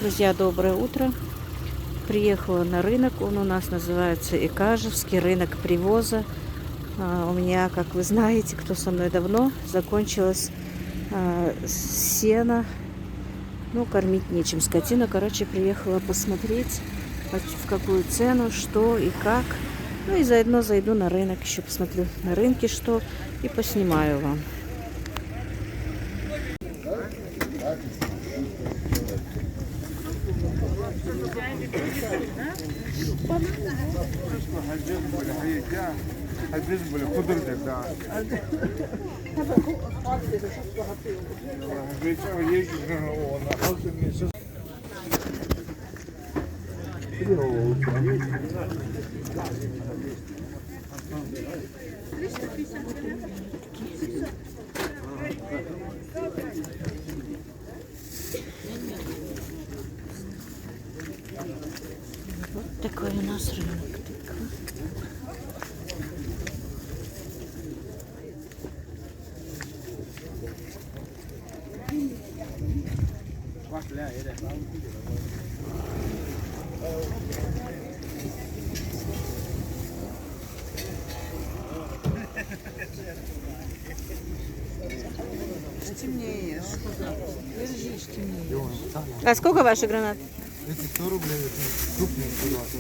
Друзья, доброе утро. Приехала на рынок. Он у нас называется Икажевский рынок привоза. У меня, как вы знаете, кто со мной давно, закончилось сено. Ну, кормить нечем скотину. Короче, приехала посмотреть, в какую цену, что и как. Ну и заодно зайду на рынок, еще посмотрю на рынке что и поснимаю вам. Вот такой у нас рынок. Темнее. Держись, темнее. А сколько ваши гранаты? Эти 100 рублей, эти крупные 120.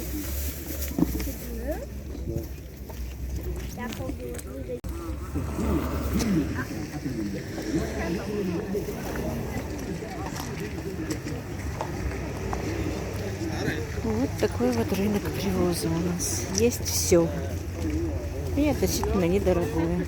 Вот такой вот рынок привоза у нас. Есть все. И относительно недорогое.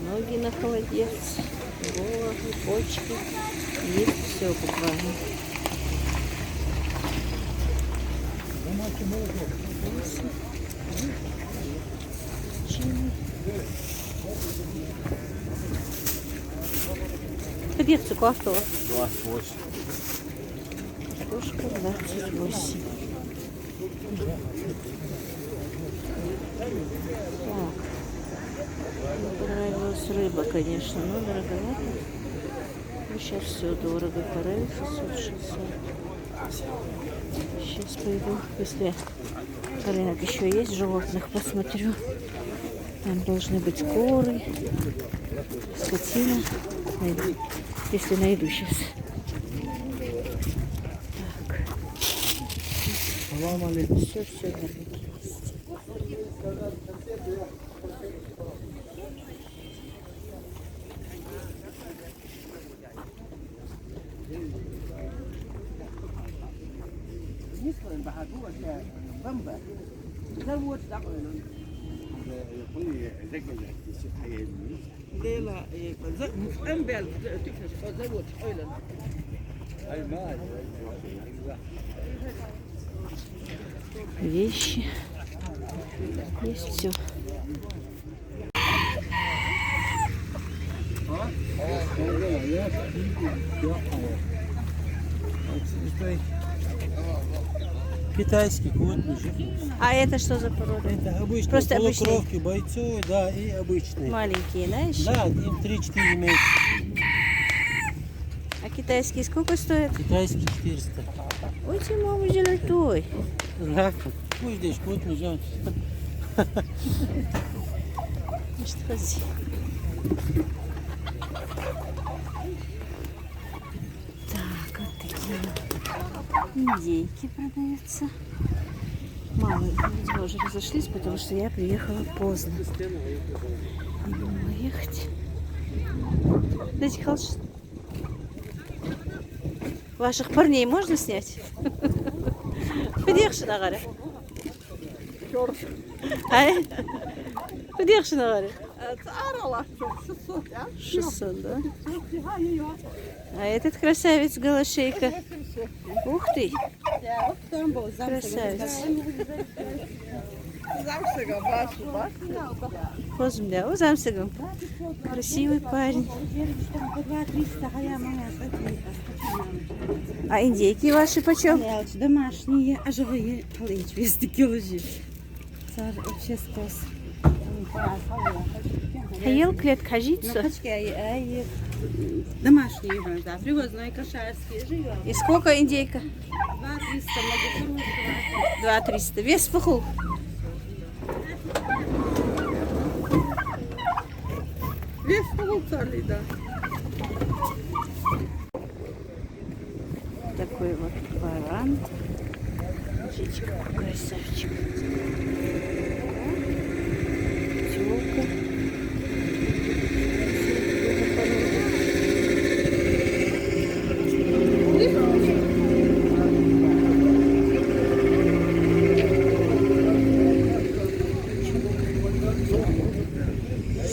Ноги на холодец, головы, почки. Есть все буквально. Перцы кофтова. 28. Картошка 28. Так. Мне понравилась рыба, конечно, но дороговато. Ну, сейчас все дорого. Форель 660. Сейчас пойду, если рынок еще есть животных, посмотрю. Там должны быть куры, скотина. Найду. Если найду сейчас. Так. Все на рынке есть. Вещи. Есть все. Китайский кот, мужик. А это что за порода? Это обычные Просто полукровки, бойцовые, да, и обычные. Маленькие, да, еще? Да, им 3-4 месяца. А китайские сколько стоят? Китайский 400. Ой, ты мама золотой. Да, пусть здесь кот лежат. Может, ходи. Так, вот такие индейки продаются. Мама, видимо, уже разошлись, потому что я приехала поздно. Не думала ехать. Дайте халш. Ваших парней можно снять? Подъехали, Нагара. Ай? Куда их навари? Царала, 600, а? 600, да? А этот красавец голошейка. Ух ты, Там был красавец. замшига, башу. Позумля, замсагом. Красивый парень. А индейки ваши почем? Домашние, а живые полечь, 200 килограмм. Царь вообще спас. Хаел клетка житься. Домашние, да, привозные, кошарские, живем. И сколько индейка? 2-300, много хорошего. 2-300. Вес пуху. Весь полуцарный, да. Такой вот баран. Смотрите, какой красавчик. Тёлка.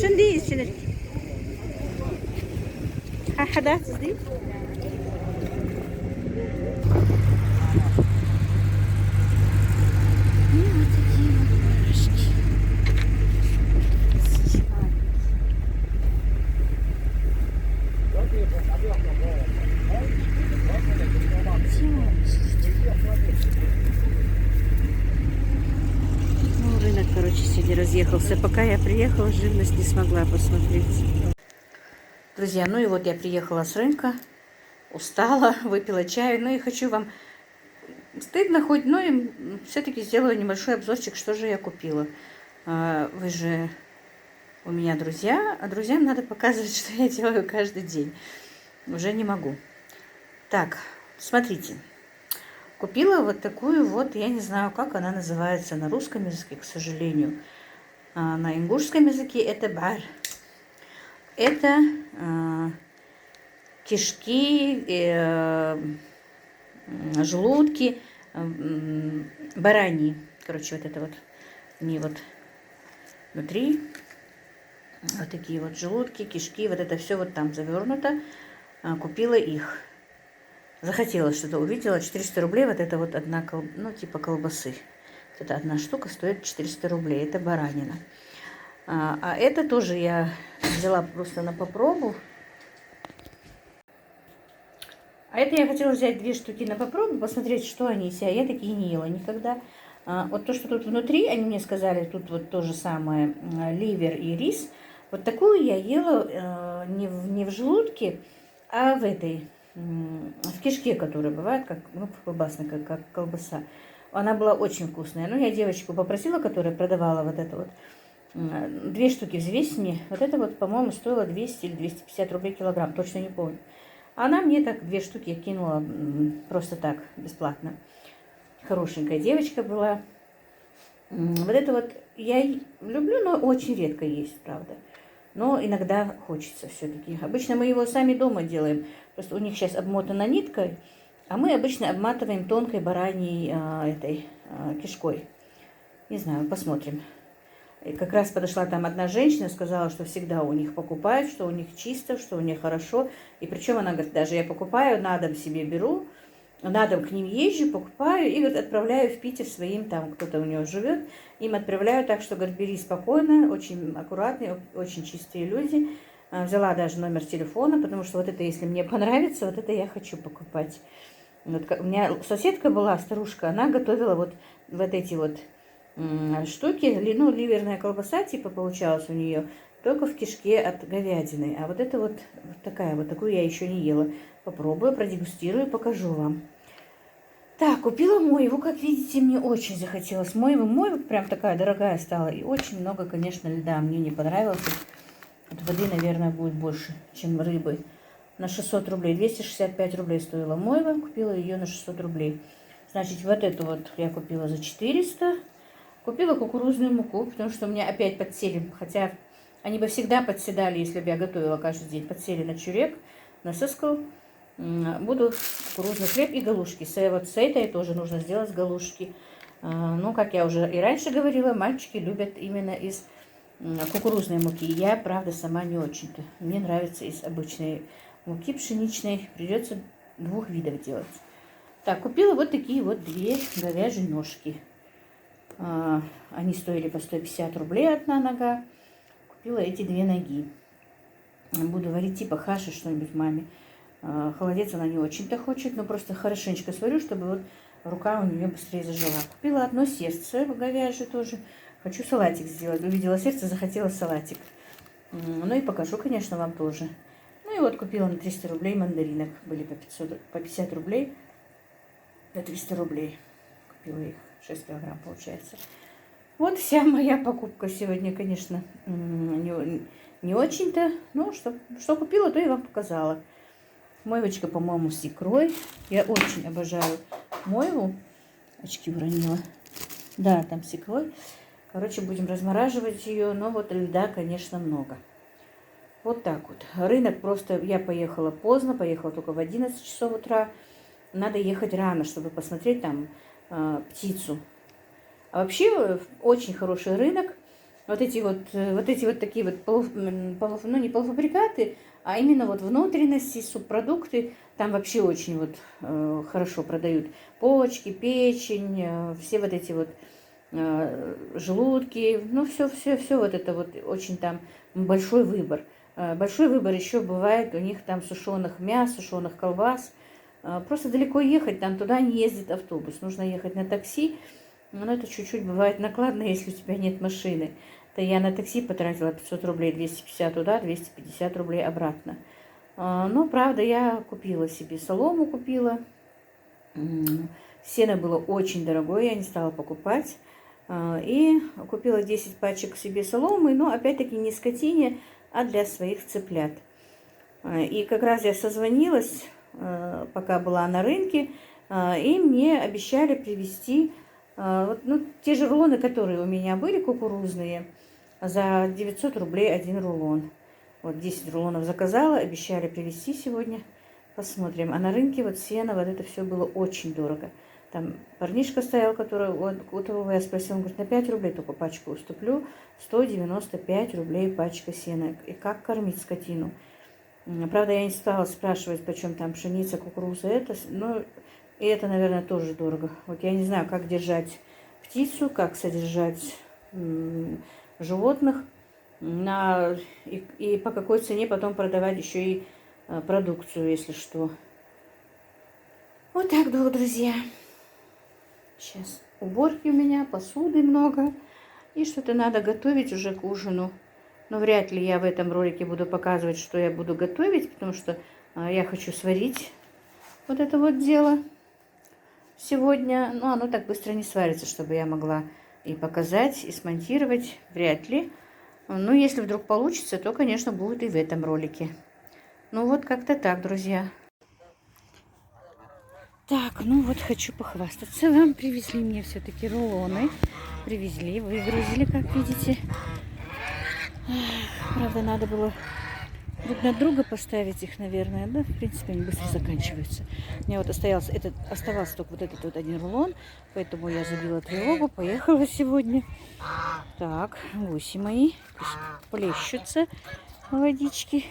Şimdi içine. Ha hada değil. Ну, рынок, короче, сегодня разъехался. Пока я приехала, живность не смогла посмотреть. Друзья, ну и вот я приехала с рынка, устала, выпила чаю. Ну и хочу вам, стыдно хоть, но и все-таки сделаю небольшой обзорчик, что же я купила. Вы же у меня друзья, а друзьям надо показывать, что я делаю каждый день. Уже не могу. Так, смотрите. Купила вот такую вот, я не знаю, как она называется на русском языке, к сожалению. На ингушском языке это бар. Это кишки, желудки, бараньи. Короче, вот это вот, не вот внутри. Вот такие вот желудки, кишки, вот это все вот там завернуто. Купила их. Захотела что-то, увидела, 400 рублей, вот это вот одна, ну, типа колбасы. Вот эта одна штука стоит 400 рублей, это баранина. А это тоже я взяла просто на попробу. А это я хотела взять 2 штуки на попробу, посмотреть, что они из себя. Я такие не ела никогда. Вот то, что тут внутри, они мне сказали, тут вот то же самое, ливер и рис. Вот такую я ела не в желудке, а в этой... в кишке, которая бывает, как, ну, колбасная, как колбаса. Она была очень вкусная. Ну, я девочку попросила, которая продавала вот это вот, 2 штуки взвесь мне. Вот это вот, по-моему, стоило 200 или 250 рублей килограмм, точно не помню. Она мне так 2 штуки кинула просто так, бесплатно. Хорошенькая девочка была. Вот это вот я люблю, но очень редко есть, правда. Но иногда хочется все-таки. Обычно мы его сами дома делаем. Просто у них сейчас обмотана ниткой, а мы обычно обматываем тонкой бараньей кишкой. Не знаю, посмотрим. И как раз подошла там одна женщина, сказала, что всегда у них покупают, что у них чисто, что у них хорошо. И причем она говорит, даже я покупаю, на дом себе беру, на дом к ним езжу, покупаю и вот отправляю в Питер своим, там кто-то у него живет, им отправляю, так что, говорит, бери спокойно, очень аккуратные, очень чистые люди. Взяла даже номер телефона, потому что вот это, если мне понравится, вот это я хочу покупать. Вот, у меня соседка была, старушка, она готовила вот эти вот штуки, ну, ливерная колбаса, типа, получалась у нее, только в кишке от говядины. А вот это вот такая, вот такую я еще не ела. Попробую, продегустирую, покажу вам. Так, купила мойву, как видите, мне очень захотелось мойвы. Мойва прям такая дорогая стала, и очень много, конечно, льда. Мне не понравилось. От воды, наверное, будет больше, чем рыбы. На 600 рублей, 265 рублей стоила мойва, купила ее на 600 рублей. Значит, вот эту вот я купила за 400. Купила кукурузную муку, потому что у меня опять подсели, хотя они бы всегда подседали, если бы я готовила каждый день. Подсели на чурек, на сыскал. Буду кукурузный хлеб и галушки. Вот с этой тоже нужно сделать галушки. Ну, как я уже и раньше говорила, мальчики любят именно из кукурузной муки. Я, правда, сама не очень-то. Мне нравится из обычной муки пшеничной. Придется 2 видов делать. Так, купила вот такие вот 2 говяжьи ножки. Они стоили по 150 рублей одна нога. Купила эти 2 ноги. Буду варить типа хаши что-нибудь маме. Холодец она не очень-то хочет, но просто хорошенечко сварю, чтобы вот рука у нее быстрее зажила. Купила одно сердце говяжье тоже. Хочу салатик сделать. Увидела сердце, захотела салатик. Ну и покажу, конечно, вам тоже. Ну и вот купила на 300 рублей мандаринок. Были по 50 рублей. На 300 рублей. Купила их. 6 килограмм получается. Вот вся моя покупка сегодня, конечно, не очень-то. Ну, что купила, то и вам показала. Моевочка, по-моему, с икрой. Я очень обожаю мойву. Очки уронила. Да, там с икрой. Короче, будем размораживать ее. Но вот льда, конечно, много. Вот так вот. Рынок просто... Я поехала поздно. Поехала только в 11 часов утра. Надо ехать рано, чтобы посмотреть там птицу. А вообще очень хороший рынок. Вот эти вот такие вот ну не полуфабрикаты, а именно вот внутренности, субпродукты, там вообще очень вот хорошо продают. Почки, печень, все вот эти вот желудки, ну все вот это вот очень там большой выбор. Большой выбор еще бывает у них там сушеных мяс, сушеных колбас. Просто далеко ехать, там туда не ездит автобус. Нужно ехать на такси. Но это чуть-чуть бывает накладно, если у тебя нет машины. То я на такси потратила 500 рублей, 250 туда, 250 рублей обратно. Но, правда, я купила себе солому, купила. Сено было очень дорогое, я не стала покупать. И купила 10 пачек себе соломы, но опять-таки не скотине, а для своих цыплят. И как раз я созвонилась, пока была на рынке, и мне обещали привезти те же рулоны, которые у меня были, кукурузные, за 900 рублей 1 рулон. Вот 10 рулонов заказала, обещали привезти сегодня. Посмотрим. А на рынке вот сено, вот это все было очень дорого. Там парнишка стоял, которого я спросила, он говорит, на 5 рублей только пачку уступлю, 195 рублей пачка сена. И как кормить скотину? Правда, я не стала спрашивать, почем там пшеница, кукуруза, и это, наверное, тоже дорого. Вот я не знаю, как держать птицу, как содержать животных, и по какой цене потом продавать еще и продукцию, если что. Вот так, друзья. Сейчас уборки у меня, посуды много, и что-то надо готовить уже к ужину. Но вряд ли я в этом ролике буду показывать, что я буду готовить, потому что я хочу сварить вот это вот дело сегодня. Но оно так быстро не сварится, чтобы я могла и показать, и смонтировать. Вряд ли. Но если вдруг получится, то, конечно, будет и в этом ролике. Ну вот как-то так, друзья. Так, ну вот хочу похвастаться вам. Привезли мне все-таки рулоны. Привезли, выгрузили, как видите. Правда, надо было друг на друга поставить их, наверное. Да, в принципе, они быстро заканчиваются. У меня вот оставался только вот этот вот 1 рулон. Поэтому я забила тревогу, поехала сегодня. Так, гуси мои плещутся в водичке.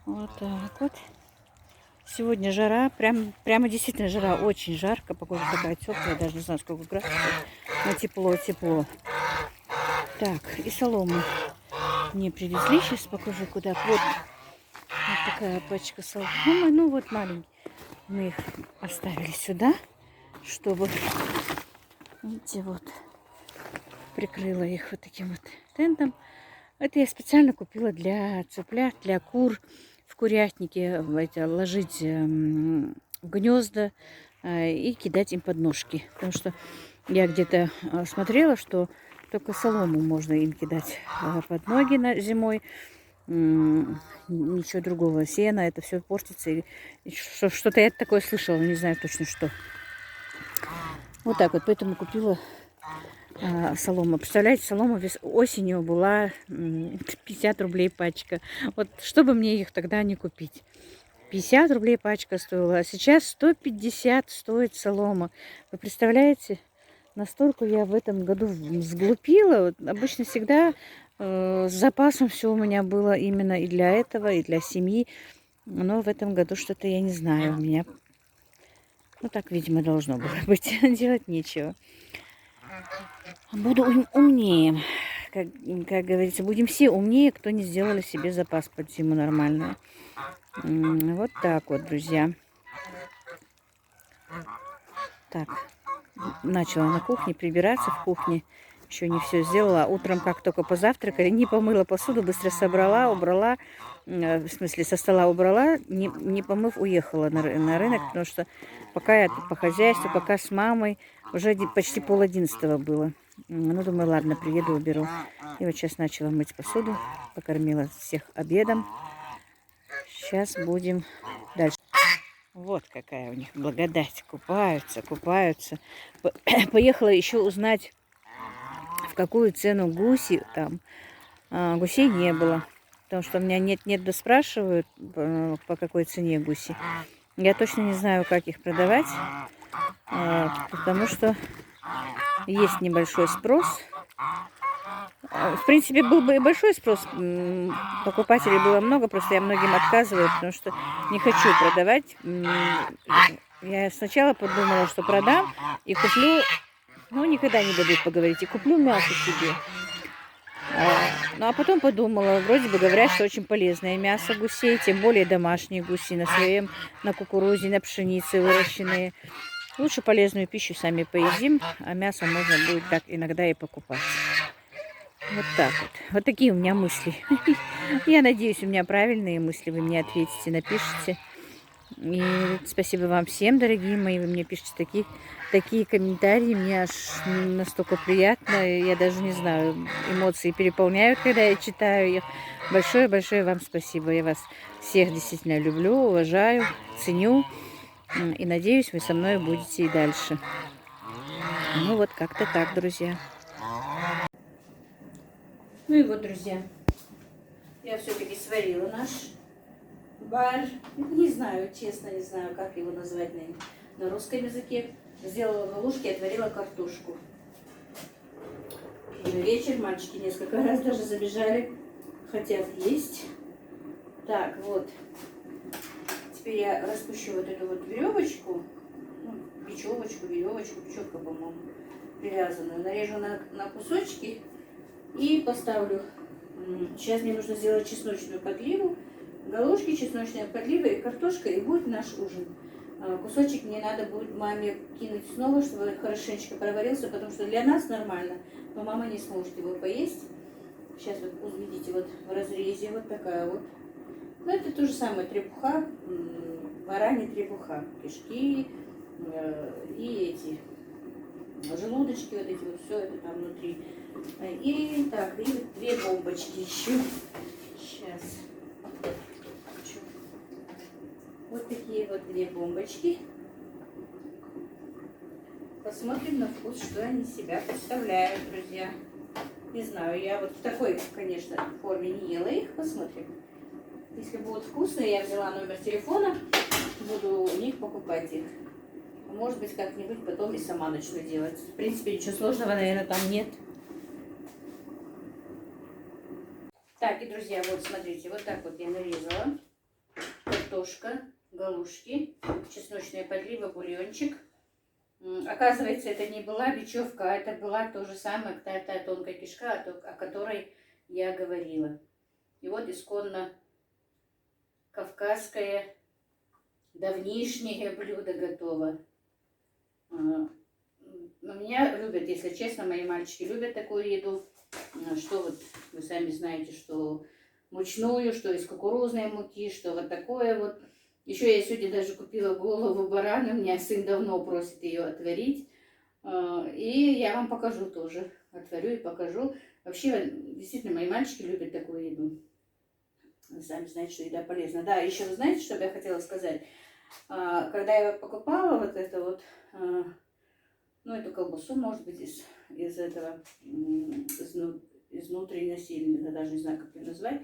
Вот так вот. Сегодня жара, прямо действительно жара, очень жарко. Погода такая теплая, даже не знаю, сколько градусов. Но тепло. Так, и солому мне привезли. Сейчас покажу, куда. Вот такая пачка соломы. Ну вот маленькие. Мы их оставили сюда, чтобы, видите, вот прикрыла их вот таким вот тентом. Это я специально купила для цыплят, для кур. В курятнике ложить в гнезда и кидать им под ножки. Потому что я где-то смотрела, что только солому можно им кидать под ноги зимой. Ничего другого. Сено, это все портится. Что-то я такое слышала, не знаю точно что. Вот так вот, поэтому купила солома. Представляете, солома осенью была 50 рублей пачка. Вот чтобы мне их тогда не купить. 50 рублей пачка стоила, а сейчас 150 стоит солома. Вы представляете? настолько я в этом году сглупила. Вот обычно всегда с запасом все у меня было именно и для этого, и для семьи. Но в этом году что-то я не знаю. У меня, ну так, видимо, должно было быть. Делать нечего. Буду умнее. Как говорится, будем все умнее, кто не сделали себе запас под зиму нормальную. Вот так вот, друзья. Так, начала на кухне прибираться в кухне. Еще не все сделала. Утром, как только позавтракали, не помыла посуду, быстро собрала, убрала. В смысле, со стола убрала, не помыв, уехала на рынок, потому что пока я тут по хозяйству, пока с мамой, уже почти 10:30 было. Ну, думаю, ладно, приеду, уберу. И вот сейчас начала мыть посуду, покормила всех обедом. Сейчас будем дальше. Вот какая у них благодать. Купаются, купаются. Поехала еще узнать, в какую цену гуси там. Гусей не было. Потому что у меня нет-нет, да спрашивают, по какой цене гуси. Я точно не знаю, как их продавать. Потому что есть небольшой спрос. В принципе, был бы и большой спрос. Покупателей было много, просто я многим отказываю, потому что не хочу продавать. Я сначала подумала, что продам и куплю, ну, никогда не дадут поговорить, и куплю мясо себе. Ну, а потом подумала, вроде бы говорят, что очень полезное мясо гусей, тем более домашние гуси на своем, на кукурузе, на пшенице выращенные. Лучше полезную пищу сами поедим, а мясо можно будет так иногда и покупать. Вот так вот. Вот такие у меня мысли. Я надеюсь, у меня правильные мысли. Вы мне ответите, напишите. И спасибо вам всем, дорогие мои. Вы мне пишете такие комментарии. Мне аж настолько приятно. Я даже не знаю, эмоции переполняют, когда я читаю их. Большое-большое вам спасибо. Я вас всех действительно люблю, уважаю, ценю. И надеюсь, вы со мной будете и дальше. Ну вот как-то так, друзья. Ну и вот, друзья, я все-таки сварила наш борщ. Не знаю, честно, не знаю, как его назвать на русском языке. Сделала галушки, отварила картошку. Вечер, мальчики несколько раз даже забежали, хотят есть. Так, вот. Теперь я распущу вот эту вот веревочку, бечевочку, бечевка, по-моему, привязанную. Нарежу на кусочки. И поставлю. Сейчас мне нужно сделать чесночную подливу. Галушки, чесночная подлива и картошка. И будет наш ужин. Кусочек мне надо будет маме кинуть снова, чтобы хорошенечко проварился. Потому что для нас нормально. Но мама не сможет его поесть. Сейчас вот увидите вот в разрезе вот такая вот. Ну это то же самое. Требуха. Баранья требуха. Кишки. И эти желудочки. Вот эти вот. Все это там внутри. И так, и 2 бомбочки еще. Сейчас. Вот такие вот 2 бомбочки. Посмотрим на вкус, что они себя представляют, друзья. Не знаю, я вот в такой, конечно, форме не ела их. Посмотрим. Если будут вкусные, я взяла номер телефона. Буду у них покупать их. Может быть, как-нибудь потом и сама начну делать. В принципе, ничего сложного, наверное, там нет. Так, и, друзья, вот смотрите, вот так вот я нарезала. Картошка, галушки, чесночная подлива, бульончик. Оказывается, это не была бечевка, а это была то же самое, та тонкая кишка, о которой я говорила. И вот исконно кавказское давнишнее блюдо готово. Меня любят, если честно, мои мальчики любят такую еду. Что вот, вы сами знаете, что мучную, что из кукурузной муки, что вот такое вот. Еще я сегодня даже купила голову барана, у меня сын давно просит ее отварить. И я вам покажу тоже, отварю и покажу. Вообще, действительно, мои мальчики любят такую еду. Вы сами знаете, что еда полезна. Да, еще вы знаете, что я хотела сказать? Когда я покупала вот это вот, ну, эту колбасу, может быть, из этого, из внутренности, я даже не знаю, как ее назвать.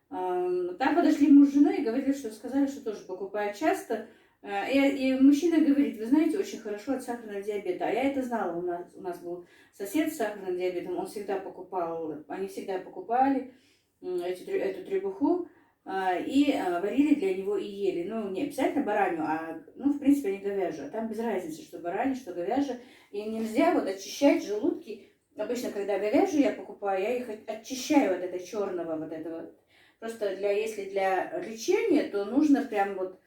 Там подошли муж с женой и говорили, что сказали, что тоже покупают часто. И мужчина говорит, вы знаете, очень хорошо от сахарного диабета. А я это знала, у нас был сосед с сахарным диабетом, он всегда покупал, они всегда покупали эту требуху и варили для него и ели. Ну, не обязательно баранью, ну, в принципе, они говяжью. А там без разницы, что баранью, что говяжью. И нельзя вот очищать желудки. Обычно, когда говяжью я покупаю, я их очищаю от этого черного, вот этого. Просто если для лечения, то нужно прям вот,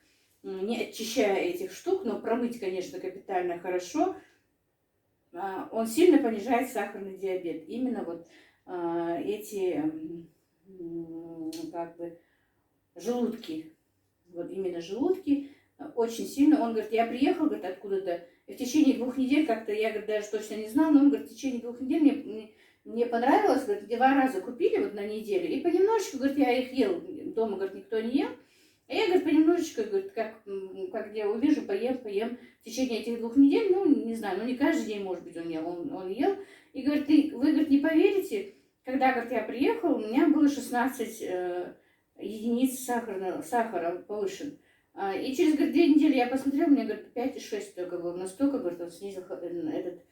не очищая этих штук, но промыть, конечно, капитально хорошо, он сильно понижает сахарный диабет. Именно вот эти, как бы, желудки, вот именно желудки, очень сильно. Он говорит, я приехал, говорит, откуда-то, и в течение 2 недель как-то, я, говорит, даже точно не знала, но он говорит, в течение 2 недель мне понравилось, говорит, 2 раза купили вот на неделю, и понемножечку, говорит, я их ел, дома, говорит, никто не ел. А я, говорит, понемножечку, говорит, как я увижу, поем. В течение этих 2 недель, ну, не знаю, ну, не каждый день, может быть, он ел. И, говорит, вы, говорит, не поверите, когда, говорит, я приехал, у меня было 16 единиц сахара повышен. И через, говорит, 2 недели я посмотрела, у меня, говорит, 5,6 только было. Настолько, говорит, он снизил этот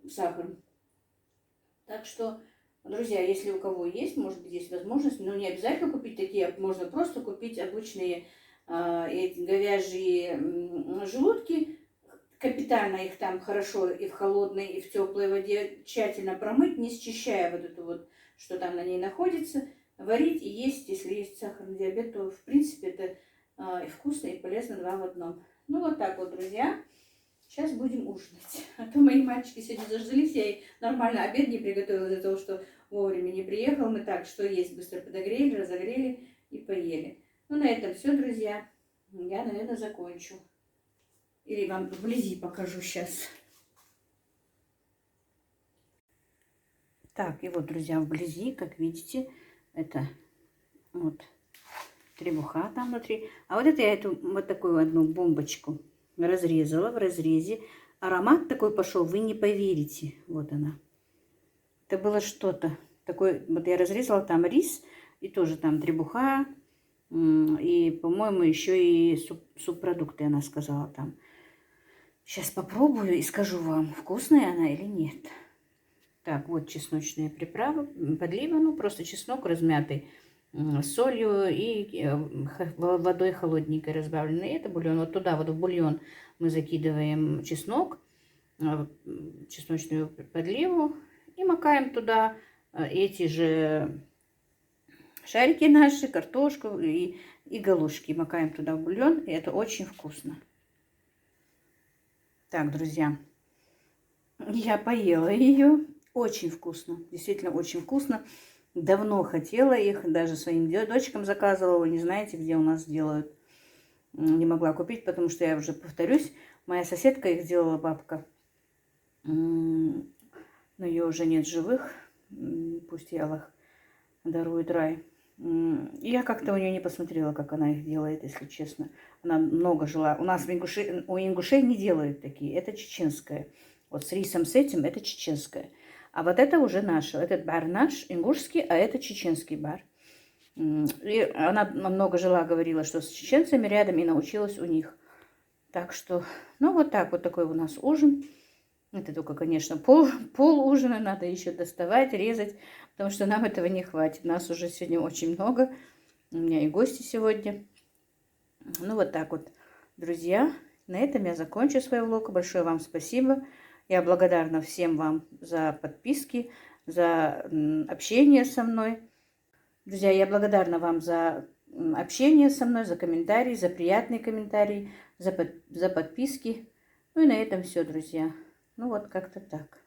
сахар. Так что, друзья, если у кого есть, может быть, есть возможность, но не обязательно купить такие, можно просто купить обычные эти говяжьи желудки, капитально их там хорошо и в холодной, и в теплой воде тщательно промыть, не счищая вот это вот, что там на ней находится, варить и есть. Если есть сахарный диабет, то, в принципе, это и вкусно, и полезно 2 в 1. Ну, вот так вот, друзья. Сейчас будем ужинать. А то мои мальчики сегодня заждались, я и нормально обед не приготовила из-за того, что вовремя не приехал. Мы так, что есть, быстро подогрели, разогрели и поели. Ну, на этом все, друзья. Я, наверное, закончу. Или вам вблизи покажу сейчас. Так, и вот, друзья, вблизи, как видите, это вот требуха там внутри. А вот это я эту вот такую одну бомбочку разрезала в разрезе. Аромат такой пошел, вы не поверите. Вот она. Это было что-то такое. Вот я разрезала там рис, и тоже там требуха, и, по-моему, еще и субпродукты, она сказала там. Сейчас попробую и скажу вам, вкусная она или нет. Так, вот чесночная приправа, подлива, ну, просто чеснок размятый, с солью и водой холодненькой разбавленной. Это бульон. Вот туда, вот в бульон мы закидываем чеснок, чесночную подливу и макаем туда эти же шарики наши, картошку и галушки. Макаем туда в бульон, и это очень вкусно. Так, друзья, я поела ее. Очень вкусно, действительно очень вкусно. Давно хотела их, даже своим дочкам заказывала. Вы не знаете, где у нас делают. Не могла купить, потому что я уже повторюсь. Моя соседка их делала, бабка. Но ее уже нет живых. Пусть ей Аллах дарует рай. Я как-то у нее не посмотрела, как она их делает, если честно. Она много жила. У нас у ингушей не делают такие. Это чеченское. Вот с рисом с этим это чеченское. А вот это уже наше. Этот бар наш, ингушский, а это чеченский бар. И она много жила, говорила, что с чеченцами рядом, и научилась у них. Так что, ну вот так вот такой у нас ужин. Это только, конечно, пол ужина надо еще доставать, резать, потому что нам этого не хватит. Нас уже сегодня очень много. У меня и гости сегодня. Ну вот так вот, друзья. На этом я закончу свой влог. Большое вам спасибо. Я благодарна всем вам за подписки, за общение со мной. Друзья, я благодарна вам за общение со мной, за комментарии, за приятные комментарии, за подписки. Ну и на этом все, друзья. Ну вот как-то так.